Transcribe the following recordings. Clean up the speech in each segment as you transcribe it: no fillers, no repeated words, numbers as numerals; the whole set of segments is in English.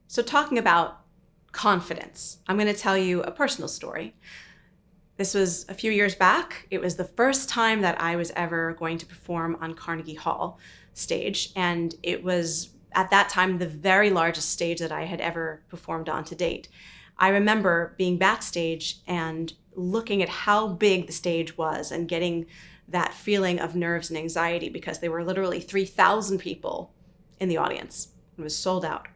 So talking about confidence, I'm going to tell you a personal story. This was a few years back. It was the first time that I was ever going to perform on Carnegie Hall stage. And it was at that time the very largest stage that I had ever performed on to date. I remember being backstage and looking at how big the stage was and getting that feeling of nerves and anxiety because there were literally 3,000 people in the audience. It was sold out.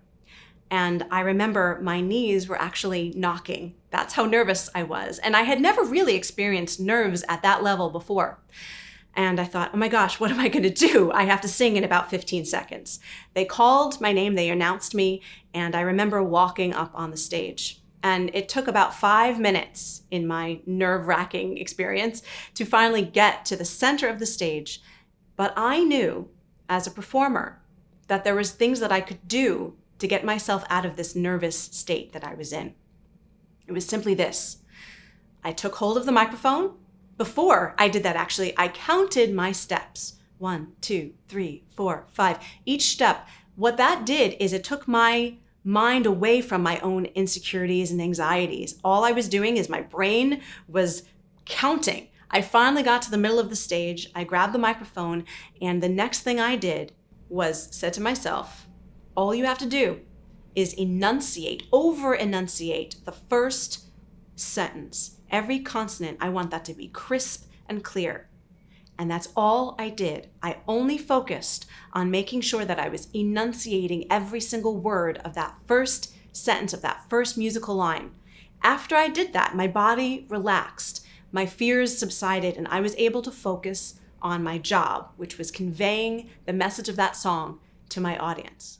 And I remember my knees were actually knocking. That's how nervous I was. And I had never really experienced nerves at that level before. And I thought, oh my gosh, what am I going to do? I have to sing in about 15 seconds. They called my name, they announced me, and I remember walking up on the stage. And it took about 5 minutes in my nerve-wracking experience to finally get to the center of the stage. But I knew as a performer that there was things that I could do to get myself out of this nervous state that I was in. It was simply this. I took hold of the microphone. Before I did that, actually, I counted my steps. 1, 2, 3, 4, 5. Each step. What that did is it took my mind away from my own insecurities and anxieties. All I was doing is my brain was counting. I finally got to the middle of the stage. I grabbed the microphone, and the next thing I did was said to myself, all you have to do is over-enunciate the first sentence. Every consonant, I want that to be crisp and clear. And that's all I did. I only focused on making sure that I was enunciating every single word of that first sentence, of that first musical line. After I did that, my body relaxed, my fears subsided, and I was able to focus on my job, which was conveying the message of that song to my audience.